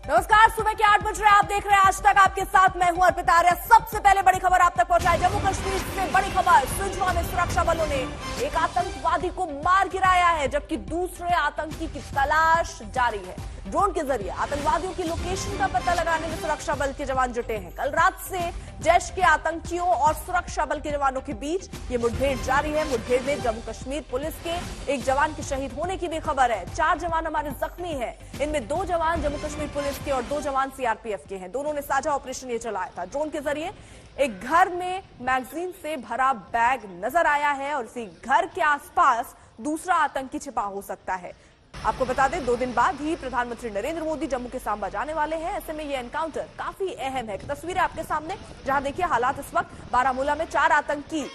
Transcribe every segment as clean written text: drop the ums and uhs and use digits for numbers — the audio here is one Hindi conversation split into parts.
नमस्कार, सुबह के 8 बज रहे हैं। आप देख रहे हैं आज तक, आपके साथ मैं हूं अर्पिता आर्य। सबसे पहले बड़ी खबर आप तक पहुंचाए। जम्मू कश्मीर से बड़ी खबर, सुंजवा में सुरक्षा बलों ने एक आतंकवादी को मार गिराया है, जबकि दूसरे आतंकी की तलाश जारी है। ड्रोन के जरिए आतंकवादियों की लोकेशन का पता लगाने में सुरक्षा बल के जवान जुटे हैं। कल रात से जैश के आतंकियों और सुरक्षा बल के जवानों के बीच ये मुठभेड़ जारी है। मुठभेड़ में जम्मू कश्मीर पुलिस के एक जवान के शहीद होने की भी खबर है। 4 जवान हमारे जख्मी हैं। इनमें 2 जवान जम्मू कश्मीर पुलिस के और 2 जवान सीआरपीएफ के हैं। दोनों ने साझा ऑपरेशन ये चलाया था। ड्रोन के जरिए एक घर में मैगजीन से भरा बैग नजर आया है और इसी घर के आसपास दूसरा आतंकी छिपा हो सकता है। आपको बता दें, 2 दिन बाद ही प्रधानमंत्री नरेंद्र मोदी जम्मू के सांबा जाने वाले हैं। ऐसे में ये एनकाउंटर काफी अहम है। तस्वीरें आपके सामने, जहां देखिए हालात इस वक्त बारामूला में 4 आतंकी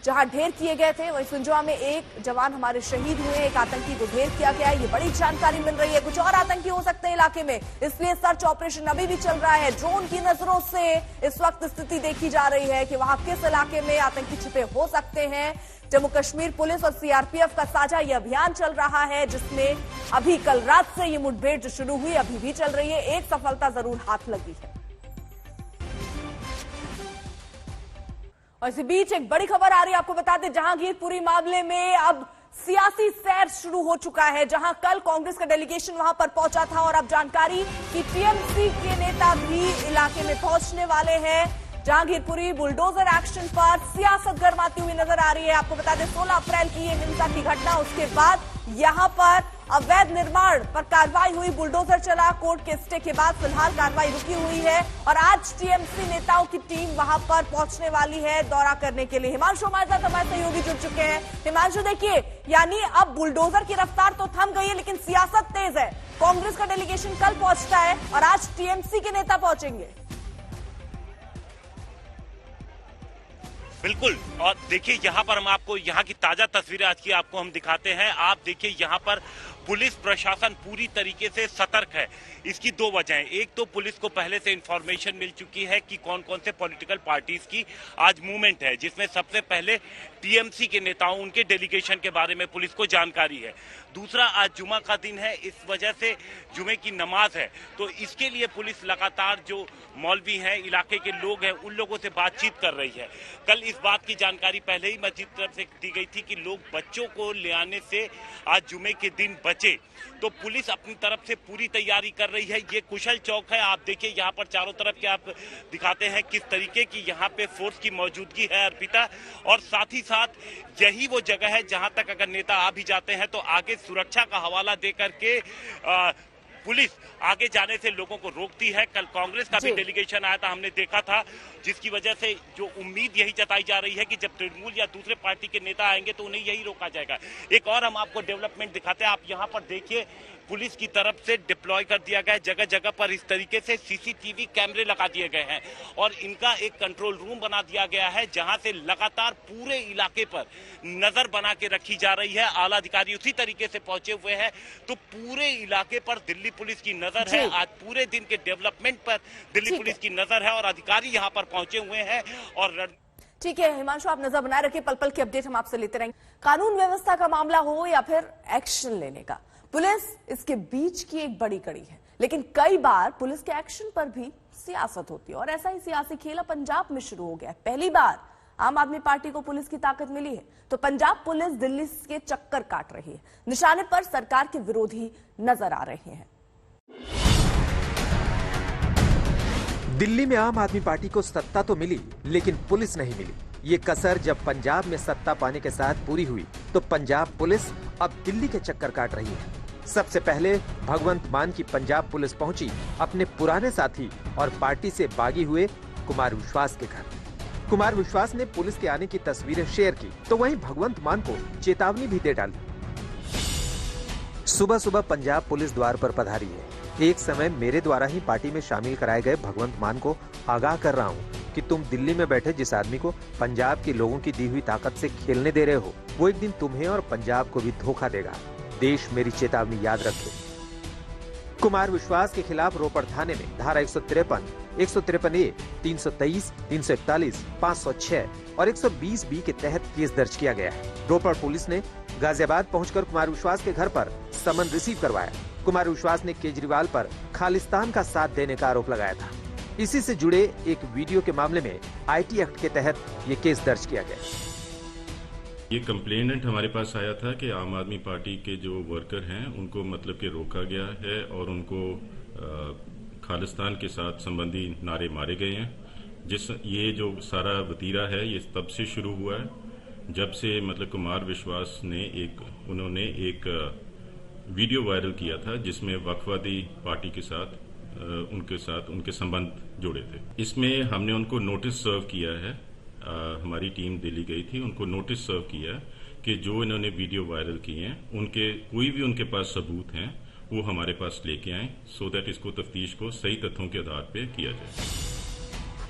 जहां ढेर किए गए थे, वहीं सुंजवा में एक जवान हमारे शहीद हुए। एक आतंकी को ढेर किया गया है। ये बड़ी जानकारी मिल रही है। कुछ और आतंकी हो सकते हैं इलाके में, इसलिए सर्च ऑपरेशन अभी भी चल रहा है। ड्रोन की नजरों से इस वक्त स्थिति देखी जा रही है कि वहां किस इलाके में आतंकी छिपे हो सकते हैं। जम्मू कश्मीर पुलिस और सीआरपीएफ का साझा ये अभियान चल रहा है, जिसमें अभी कल रात से ये मुठभेड़ जो शुरू हुई अभी भी चल रही है। एक सफलता जरूर हाथ लगी है। और इसी बीच एक बड़ी खबर आ रही है, आपको बता दें, जहांगीरपुरी मामले में अब सियासी सैर शुरू हो चुका है। जहां कल कांग्रेस का डेलीगेशन वहां पर पहुंचा था और अब जानकारी कि टीएमसी के नेता भी इलाके में पहुंचने वाले हैं। जहांगीरपुरी बुलडोजर एक्शन पर सियासत गरमाती हुई नजर आ रही है। आपको बता दें, 16 अप्रैल की ये हिंसा की घटना, उसके बाद यहां पर अवैध निर्माण पर कार्रवाई हुई। बुलडोजर चला, कोर्ट के स्टे के बाद फिलहाल कार्रवाई रुकी हुई है और आज टीएमसी नेताओं की टीम वहां पर पहुंचने वाली है दौरा करने के लिए। हिमांशु हमारे साथ हमारे सहयोगी जुड़ चुके हैं। हिमांशु, देखिए, यानी अब बुलडोजर की रफ्तार तो थम गई है, लेकिन सियासत तेज है। कांग्रेस का डेलीगेशन कल पहुंचता है और आज टीएमसी के नेता पहुंचेंगे। बिल्कुल, और देखिए यहाँ पर हम आपको यहाँ की ताजा तस्वीरें आज की आपको हम दिखाते हैं। आप देखिए यहाँ पर पुलिस प्रशासन पूरी तरीके से सतर्क है। इसकी 2 वजहें, एक तो पुलिस को पहले से इंफॉर्मेशन मिल चुकी है कि कौन कौन से पॉलिटिकल पार्टीज की आज मूवमेंट है, जिसमें सबसे पहले टीएमसी के नेताओं, उनके डेलीगेशन के बारे में पुलिस को जानकारी है। दूसरा, आज जुमा का दिन है, इस वजह से जुमे की नमाज है, तो इसके लिए पुलिस लगातार जो मौलवी हैं, इलाके के लोग हैं, उन लोगों से बातचीत कर रही है। कल इस बात की जानकारी पहले ही मस्जिद तरफ से दी गई थी कि लोग बच्चों को ले आने से आज जुमे के दिन बचे, तो पुलिस अपनी तरफ से पूरी तैयारी कर रही है। ये कुशल चौक है, आप देखिए यहाँ पर चारों तरफ के आप दिखाते हैं किस तरीके की यहाँ पे फोर्स की मौजूदगी है अर्पिता, और साथ ही साथ यही वो जगह है जहां तक अगर नेता आ भी जाते हैं तो आगे सुरक्षा का हवाला दे करके पुलिस आगे जाने से लोगों को रोकती है। कल कांग्रेस का भी डेलीगेशन आया था, हमने देखा था, जिसकी वजह से जो उम्मीद यही जताई जा रही है कि जब तृणमूल या दूसरे पार्टी के नेता आएंगे तो उन्हें यही रोका जाएगा। एक और हम आपको डेवलपमेंट दिखाते हैं। आप यहाँ पर देखिए, पुलिस की तरफ से डिप्लॉय कर दिया गया है। जगह जगह पर इस तरीके से सीसीटीवी कैमरे लगा दिए गए हैं और इनका एक कंट्रोल रूम बना दिया गया है, जहां से लगातार पूरे इलाके पर नजर बना के रखी जा रही है। आला अधिकारी उसी तरीके से पहुंचे हुए हैं, तो पूरे इलाके पर दिल्ली पुलिस की नजर है। आज पूरे दिन के डेवलपमेंट पर दिल्ली पुलिस की नजर है और अधिकारी यहाँ पर पहुंचे हुए हैं। और ठीक है हिमांशु, आप नजर बनाए रखिए, पल पल की अपडेट हम आपसे लेते रहेंगे। कानून व्यवस्था का मामला हो या फिर एक्शन लेने का, पुलिस इसके बीच की एक बड़ी कड़ी है। लेकिन कई बार पुलिस के एक्शन पर भी सियासत होती है और ऐसा ही सियासी खेल पंजाब में शुरू हो गया है। पहली बार आम आदमी पार्टी को पुलिस की ताकत मिली है, तो पंजाब पुलिस दिल्ली के चक्कर काट रही है। निशाने पर सरकार के विरोधी नजर आ रहे हैं। दिल्ली में आम आदमी पार्टी को सत्ता तो मिली, लेकिन पुलिस नहीं मिली। ये कसर जब पंजाब में सत्ता पाने के साथ पूरी हुई, तो पंजाब पुलिस अब दिल्ली के चक्कर काट रही है। सबसे पहले भगवंत मान की पंजाब पुलिस पहुंची अपने पुराने साथी और पार्टी से बागी हुए कुमार विश्वास के घर। कुमार विश्वास ने पुलिस के आने की तस्वीरें शेयर की, तो वहीं भगवंत मान को चेतावनी भी दे डाली। सुबह सुबह पंजाब पुलिस द्वार पर पधारी है। एक समय मेरे द्वारा ही पार्टी में शामिल कराए गए भगवंत मान को आगाह कर रहा हूँ कि तुम दिल्ली में बैठे जिस आदमी को पंजाब के लोगों की दी हुई ताकत से खेलने दे रहे हो, वो एक दिन तुम्हें और पंजाब को भी धोखा देगा। देश मेरी चेतावनी याद रखे। कुमार विश्वास के खिलाफ रोपड़ थाने में धारा 153, 153A, 323, 341, 506 और 120B के तहत केस दर्ज किया गया है। रोपड़ पुलिस ने गाजियाबाद पहुंचकर कुमार विश्वास के घर पर समन रिसीव करवाया। कुमार विश्वास ने केजरीवाल पर खालिस्तान का साथ देने का आरोप लगाया था। इसी से जुड़े एक वीडियो के मामले में आईटी एक्ट के तहत ये केस दर्ज किया गया। ये कंप्लेनेंट हमारे पास आया था कि आम आदमी पार्टी के जो वर्कर हैं उनको मतलब कि रोका गया है और उनको खालिस्तान के साथ संबंधी नारे मारे गए हैं। ये जो सारा वतीरा है ये तब से शुरू हुआ है जब से मतलब कुमार विश्वास ने उन्होंने एक वीडियो वायरल किया था जिसमें वक्फवादी पार्टी के साथ उनके संबंध जुड़े थे। इसमें हमने उनको नोटिस सर्व किया है। हमारी टीम दिल्ली गई थी, उनको नोटिस सर्व किया कि जो इन्होंने वीडियो वायरल किए हैं कोई भी उनके पास सबूत हैं वो हमारे पास लेके आए सो दैट इसको तफ्तीश को सही तथ्यों के आधार पे किया जाए।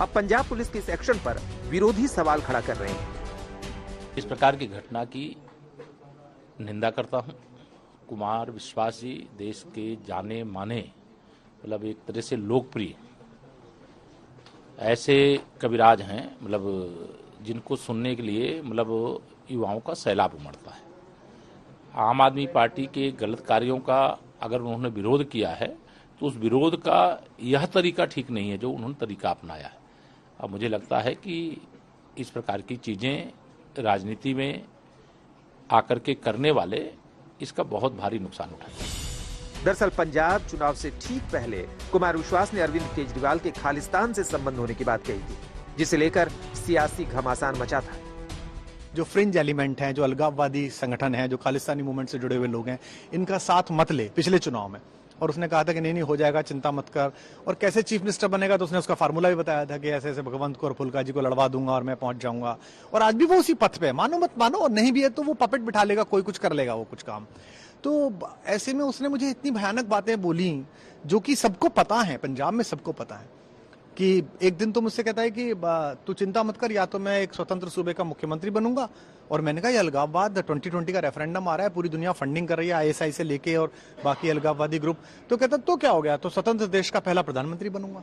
अब पंजाब पुलिस के इस एक्शन पर विरोधी सवाल खड़ा कर रहे हैं। इस प्रकार की घटना की निंदा करता हूं। कुमार विश्वास जी देश के जाने माने मतलब एक तरह से लोकप्रिय ऐसे कविराज हैं मतलब जिनको सुनने के लिए मतलब युवाओं का सैलाब उमड़ता है। आम आदमी पार्टी के गलत कार्यों का अगर उन्होंने विरोध किया है तो उस विरोध का यह तरीका ठीक नहीं है जो उन्होंने तरीका अपनाया है। अब मुझे लगता है कि इस प्रकार की चीजें राजनीति में आकर के करने वाले इसका बहुत भारी नुकसान उठाएंगे। दरअसल पंजाब चुनाव से ठीक पहले कुमार विश्वास ने अरविंद केजरीवाल के खालिस्तान से संबंध होने की बात कही थी, जिसे लेकर सियासी घमासान मचा था। जो फ्रिंज एलिमेंट हैं, जो अलगाववादी संगठन हैं, जो खालिस्तानी मूवमेंट से जुड़े हुए लोग हैं, इनका साथ मत ले पिछले चुनाव में। और उसने कहा था कि नहीं हो जाएगा, चिंता मत कर। और कैसे चीफ मिनिस्टर बनेगा तो उसने उसका फार्मूला भी बताया था कि ऐसे ऐसे भगवंत को और फुल्का जी को लड़वा दूंगा और मैं पहुंच जाऊंगा। और आज भी वो उसी पथ पे है, मानो मत मानो, और नहीं भी है तो वो पपेट बिठा लेगा, कोई कुछ कर लेगा वो कुछ काम। तो ऐसे में उसने मुझे इतनी भयानक बातें बोली जो कि सबको पता है, पंजाब में सबको पता है। कि एक दिन तो मुझसे कहता है कि तू चिंता मत कर, या तो मैं एक स्वतंत्र सूबे का मुख्यमंत्री बनूंगा। और मैंने कहा ये अलगाववाद 2020 का रेफरेंडम आ रहा है, पूरी दुनिया फंडिंग कर रही है ISI से लेके और बाकी अलगाववादी ग्रुप। तो कहता तो क्या हो गया, तो स्वतंत्र देश का पहला प्रधानमंत्री बनूंगा।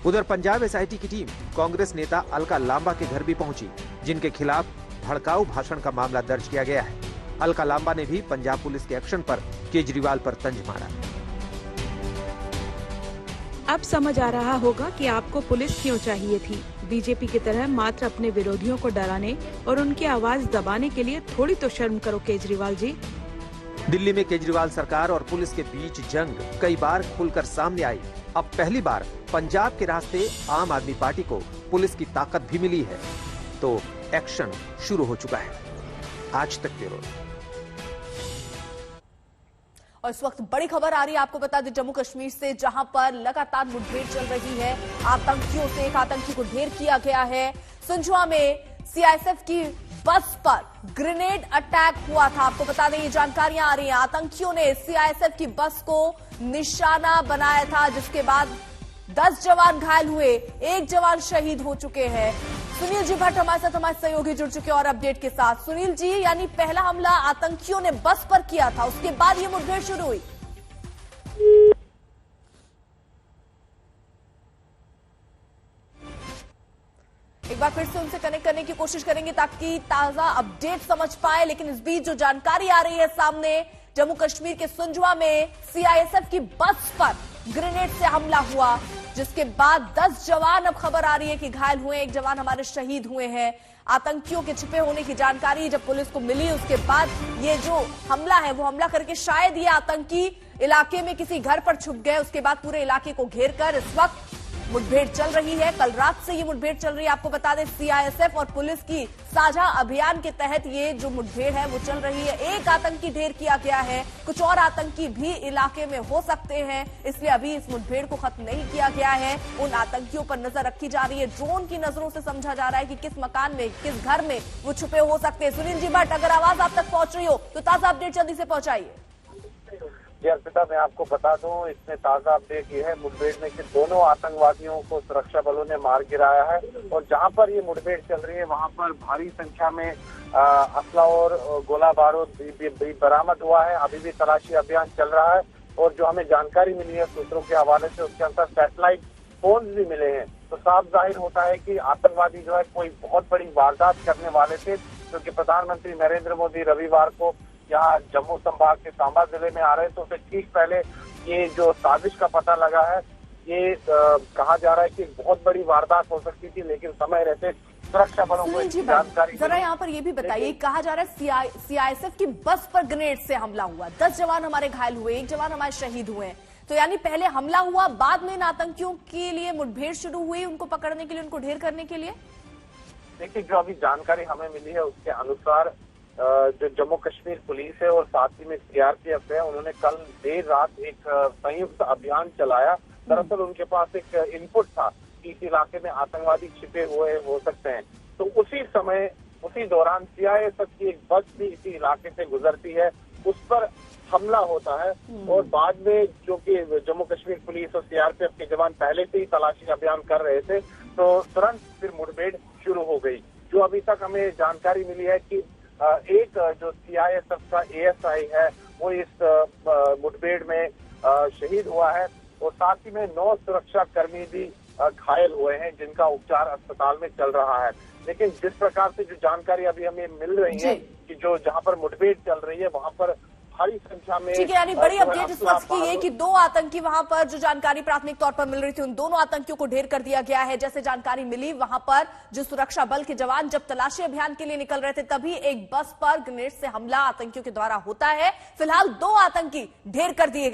उधर पंजाब SIT की टीम कांग्रेस नेता अलका लांबा के घर भी पहुंची, जिनके खिलाफ भड़काऊ भाषण का मामला दर्ज किया गया है। अलका लांबा ने भी पंजाब पुलिस के एक्शन पर केजरीवाल पर तंज मारा। अब समझ आ रहा होगा कि आपको पुलिस क्यों चाहिए थी। बीजेपी की तरह मात्र अपने विरोधियों को डराने और उनकी आवाज दबाने के लिए थोड़ी तो शर्म करो केजरीवाल जी। दिल्ली में केजरीवाल सरकार और पुलिस के बीच जंग कई बार खुलकर सामने आई। अब पहली बार पंजाब के रास्ते आम आदमी पार्टी को पुलिस की ताकत भी मिली है, तो एक्शन शुरू हो चुका है। आज तक ब्यूरो। और इस वक्त बड़ी खबर आ रही है, आपको बता दें जम्मू कश्मीर से, जहां पर लगातार मुठभेड़ चल रही है। आतंकियों से एक आतंकी को ढेर किया गया है। सुंजवा में CISF की बस पर ग्रेनेड अटैक हुआ था। आपको बता दें ये जानकारियां आ रही हैं। आतंकियों ने CISF की बस को निशाना बनाया था, जिसके बाद 10 जवान घायल हुए, 1 जवान शहीद हो चुके हैं। सुनील जी भट्ट हमारे साथ, हमारे सहयोगी जुड़ चुके हैं और अपडेट के साथ। सुनील जी, यानी पहला हमला आतंकियों ने बस पर किया था, उसके बाद ये मुठभेड़ शुरू हुई। एक बार फिर से उनसे कनेक्ट करने की कोशिश करेंगे ताकि ताजा अपडेट समझ पाए, लेकिन इस बीच जो जानकारी आ रही है सामने, जम्मू कश्मीर के सुंजवा में CISF की बस पर ग्रेनेड से हमला हुआ, जिसके बाद 10 जवान, अब खबर आ रही है कि घायल हुए, 1 जवान हमारे शहीद हुए हैं। आतंकियों के छिपे होने की जानकारी जब पुलिस को मिली, उसके बाद ये जो हमला है वो हमला करके शायद ये आतंकी इलाके में किसी घर पर छुप गए। उसके बाद पूरे इलाके को घेर कर इस वक्त मुठभेड़ चल रही है। कल रात से ये मुठभेड़ चल रही है। आपको बता दें CISF और पुलिस की साझा अभियान के तहत ये जो मुठभेड़ है वो चल रही है। एक आतंकी ढेर किया गया है, कुछ और आतंकी भी इलाके में हो सकते हैं, इसलिए अभी इस मुठभेड़ को खत्म नहीं किया गया है। उन आतंकियों पर नजर रखी जा रही है। ड्रोन की नजरों से समझा जा रहा है कि किस मकान में, किस घर में वो छुपे हो सकते हैं। सुनील जी भट्ट, अगर आवाज आप तक पहुंच रही हो तो ताजा अपडेट जल्दी से पहुंचाइए। जी अर्पिता, मैं आपको बता दूं, इसमें ताजा अपडेट ये है मुठभेड़ में कि दोनों आतंकवादियों को सुरक्षा बलों ने मार गिराया है। और जहां पर ये मुठभेड़ चल रही है वहां पर भारी संख्या में असला और गोला बारूद भी बरामद हुआ है। अभी भी तलाशी अभियान चल रहा है। और जो हमें जानकारी मिली है सूत्रों के हवाले से, उसके अंदर सैटेलाइट फोन भी मिले हैं। तो साफ जाहिर होता है कि आतंकवादी जो है कोई बहुत बड़ी वारदात करने वाले थे, क्योंकि प्रधानमंत्री नरेंद्र मोदी रविवार को यहाँ जम्मू संभाग के सांबा जिले में आ रहे थे, तो उससे ठीक पहले ये जो साजिश का पता लगा है, ये कहा जा रहा है कि बहुत बड़ी वारदात हो सकती थी, लेकिन समय रहते सुरक्षा बलों को जानकारी। जरा यहाँ पर ये भी बताइए, कहा जा रहा है सीआईएसएफ की बस पर ग्रेनेड से हमला हुआ, 10 जवान हमारे घायल हुए, 1 जवान हमारे शहीद हुए। तो यानी पहले हमला हुआ, बाद में इन आतंकियों के लिए मुठभेड़ शुरू हुई, उनको पकड़ने के लिए, उनको ढेर करने के लिए। देखिए, जो अभी जानकारी हमें मिली है उसके अनुसार जो जम्मू कश्मीर पुलिस है और साथ ही में सीआरपीएफ है, उन्होंने कल देर रात एक संयुक्त अभियान चलाया। दरअसल उनके पास एक इनपुट था कि इस इलाके में आतंकवादी छिपे हुए हो सकते हैं, तो उसी दौरान सीआईएसएफ की एक बस भी इसी इलाके से गुजरती है, उस पर हमला होता है और बाद में जो कि जम्मू कश्मीर पुलिस और सीआरपीएफ के जवान पहले से ही तलाशी अभियान कर रहे थे, तो तुरंत फिर मुठभेड़ शुरू हो गई। जो अभी तक हमें जानकारी मिली है कि एक जो सीआईएसएफ का एएसआई है वो इस मुठभेड़ में शहीद हुआ है और साथ ही में 9 सुरक्षा कर्मी भी घायल हुए हैं, जिनका उपचार अस्पताल में चल रहा है। लेकिन जिस प्रकार से जो जानकारी अभी हमें मिल रही है कि जो जहां पर मुठभेड़ चल रही है वहां पर भारी संख्या में, ठीक है, यानी बड़ी अपडेट इस वक्त की है कि 2 आतंकी वहां पर, जो जानकारी प्राथमिक तौर पर मिल रही थी, उन दोनों आतंकियों को ढेर कर दिया गया है। जैसे जानकारी मिली, वहां पर जो सुरक्षा बल के जवान जब तलाशी अभियान के लिए निकल रहे थे, तभी एक बस पर ग्रेनेड से हमला आतंकियों के द्वारा होता है। फिलहाल 2 आतंकी ढेर कर दिए गए।